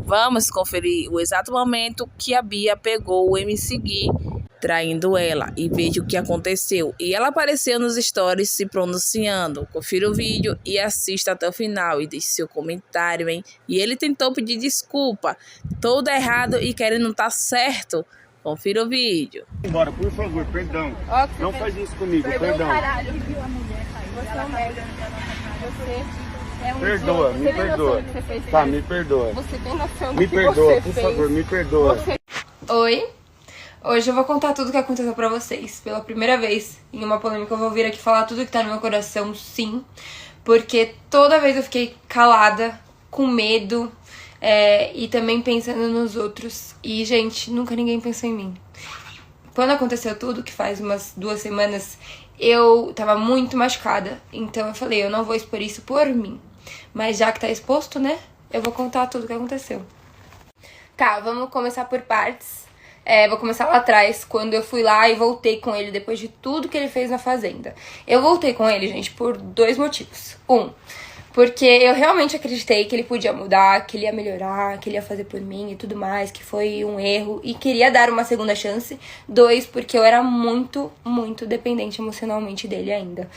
Vamos conferir o exato momento que a Bia pegou o MC Gui traindo ela e veja o que aconteceu. E ela apareceu nos stories se pronunciando. Confira o vídeo e assista até o final e deixe seu comentário, hein? E ele tentou pedir desculpa, todo errado e querendo estar certo. Confira o vídeo. Embora, por favor, perdão. Não faz isso comigo, perdão. Caralho, viu a mulher, você é um merda. Você é um Perdoa, me perdoa. Tá, me perdoa. Você tem noção do Me que perdoa, você por fez. favor, me perdoa. Oi, hoje eu vou contar tudo o que aconteceu pra vocês. Pela primeira vez em uma polêmica eu vou vir aqui falar tudo que tá no meu coração, sim. Porque toda vez eu fiquei calada, com medo e também pensando nos outros. E, gente, nunca ninguém pensou em mim. Quando aconteceu tudo, que faz umas 2 semanas, eu tava muito machucada. Então eu falei, eu não vou expor isso por mim. Mas já que tá exposto, né, eu vou contar tudo o que aconteceu. Tá, vamos começar por partes. Vou começar lá atrás, quando eu fui lá e voltei com ele depois de tudo que ele fez na fazenda. Eu voltei com ele, gente, por 2 motivos. Porque eu realmente acreditei que ele podia mudar, que ele ia melhorar, que ele ia fazer por mim e tudo mais, que foi um erro e queria dar uma segunda chance. 2, porque eu era muito, muito dependente emocionalmente dele ainda.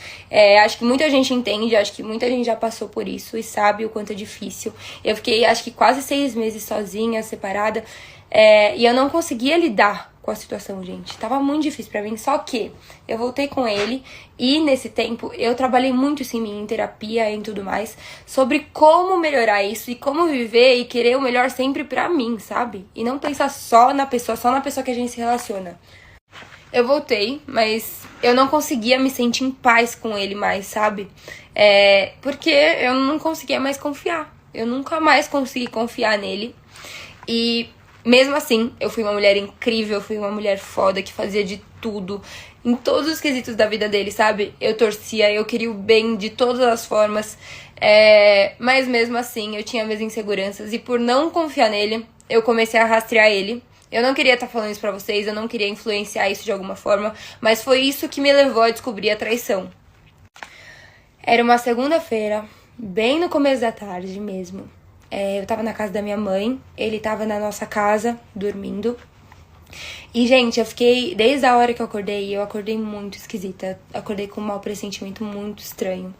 Acho que muita gente entende, acho que muita gente já passou por isso e sabe o quanto é difícil. Eu fiquei, acho que quase 6 meses sozinha, separada, e eu não conseguia lidar com a situação, gente. Tava muito difícil pra mim, só que eu voltei com ele e nesse tempo eu trabalhei muito isso em mim, em terapia e em tudo mais, sobre como melhorar isso e como viver e querer o melhor sempre pra mim, sabe? E não pensar só na pessoa que a gente se relaciona. Eu voltei, mas eu não conseguia me sentir em paz com ele mais, sabe? Porque eu não conseguia mais confiar. Eu nunca mais consegui confiar nele. E mesmo assim, eu fui uma mulher incrível, fui uma mulher foda que fazia de tudo, em todos os quesitos da vida dele, sabe? Eu torcia, eu queria o bem de todas as formas, mas mesmo assim eu tinha minhas inseguranças e por não confiar nele, eu comecei a rastrear ele. Eu não queria estar falando isso pra vocês, eu não queria influenciar isso de alguma forma, mas foi isso que me levou a descobrir a traição. Era uma segunda-feira, bem no começo da tarde mesmo. Eu tava na casa da minha mãe, ele tava na nossa casa, dormindo. E, gente, eu fiquei, desde a hora que eu acordei muito esquisita. Acordei com um mau pressentimento muito estranho.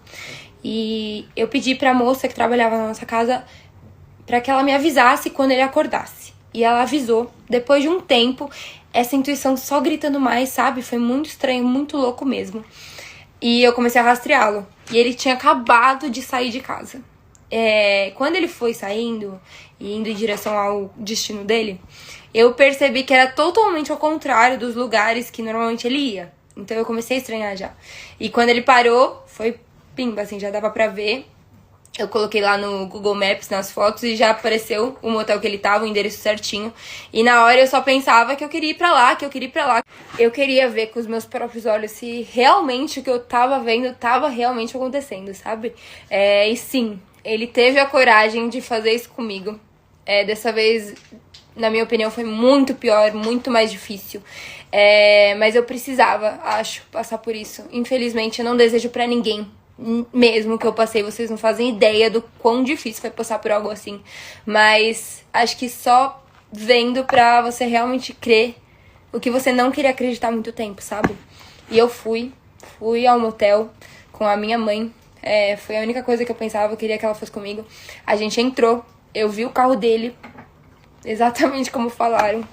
E eu pedi pra moça que trabalhava na nossa casa pra que ela me avisasse quando ele acordasse. E ela avisou. Depois de um tempo, essa intuição só gritando mais, sabe? Foi muito estranho, muito louco mesmo. E eu comecei a rastreá-lo. E ele tinha acabado de sair de casa. Quando ele foi saindo e indo em direção ao destino dele, eu percebi que era totalmente ao contrário dos lugares que normalmente ele ia. Então eu comecei a estranhar já. E quando ele parou, foi pimba, assim, já dava pra ver. Eu coloquei lá no Google Maps, nas fotos, e já apareceu o motel que ele tava, o endereço certinho. E na hora eu só pensava que eu queria ir pra lá, Eu queria ver com os meus próprios olhos se realmente o que eu tava vendo tava realmente acontecendo, sabe? E sim, ele teve a coragem de fazer isso comigo. Dessa vez, na minha opinião, foi muito pior, muito mais difícil. Mas eu precisava, acho, passar por isso. Infelizmente, eu não desejo pra ninguém. Mesmo que eu passei, vocês não fazem ideia do quão difícil foi passar por algo assim. Mas acho que só vendo pra você realmente crer o que você não queria acreditar há muito tempo, sabe? E eu fui ao motel com a minha mãe. Foi a única coisa que eu pensava, eu queria que ela fosse comigo. A gente entrou, eu vi o carro dele, exatamente como falaram.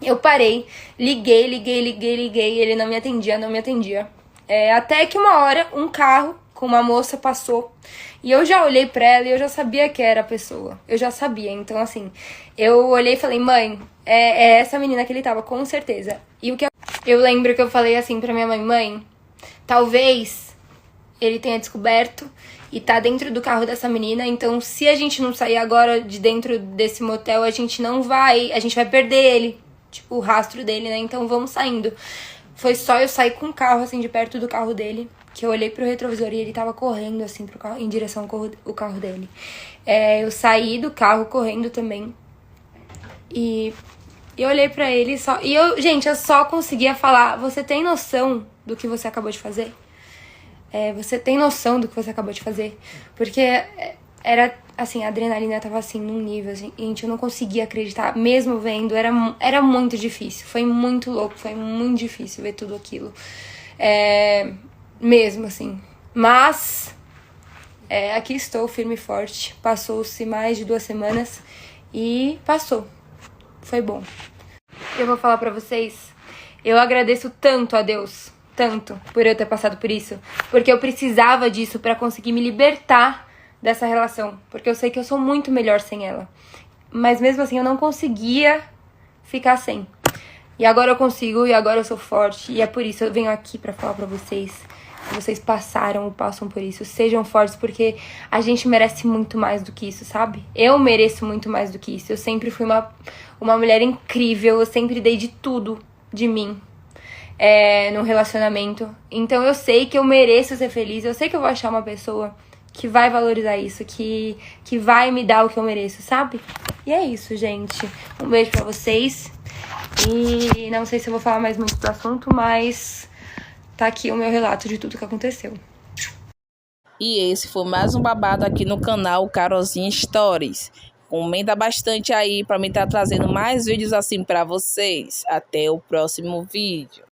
Eu parei, liguei, ele não me atendia. Até que uma hora, um carro com uma moça passou. E eu já olhei pra ela e eu já sabia que era a pessoa. Eu já sabia, então assim, eu olhei e falei, mãe, é essa menina que ele tava, com certeza. E o que eu lembro que eu falei assim pra minha mãe, talvez ele tenha descoberto e tá dentro do carro dessa menina, então se a gente não sair agora de dentro desse motel, a gente vai perder ele, tipo, o rastro dele, né, então vamos saindo. Foi só eu sair com o carro, assim, de perto do carro dele, que eu olhei pro retrovisor e ele tava correndo, assim, pro carro, em direção ao carro dele. Eu saí do carro correndo também e eu olhei pra ele só... E eu só conseguia falar, você tem noção do que você acabou de fazer? Você tem noção do que você acabou de fazer? Porque era, assim, a adrenalina tava, assim, num nível, assim, gente, eu não conseguia acreditar, mesmo vendo, era muito difícil, foi muito louco, foi muito difícil ver tudo aquilo, mesmo, assim, mas, aqui estou, firme e forte, passou-se mais de 2 semanas e passou, foi bom. Eu vou falar pra vocês, eu agradeço tanto a Deus, tanto, por eu ter passado por isso, porque eu precisava disso pra conseguir me libertar dessa relação, porque eu sei que eu sou muito melhor sem ela, mas mesmo assim eu não conseguia ficar sem, e agora eu consigo, e agora eu sou forte, e é por isso eu venho aqui pra falar pra vocês, que vocês passaram ou passam por isso, sejam fortes, porque a gente merece muito mais do que isso, sabe? Eu mereço muito mais do que isso, eu sempre fui uma mulher incrível, eu sempre dei de tudo de mim, no relacionamento, então eu sei que eu mereço ser feliz, eu sei que eu vou achar uma pessoa que vai valorizar isso, que vai me dar o que eu mereço, sabe? E é isso, gente. Um beijo pra vocês. E não sei se eu vou falar mais muito do assunto, mas tá aqui o meu relato de tudo que aconteceu. E esse foi mais um babado aqui no canal Carolzinha Stories. Comenta bastante aí pra mim estar trazendo mais vídeos assim pra vocês. Até o próximo vídeo.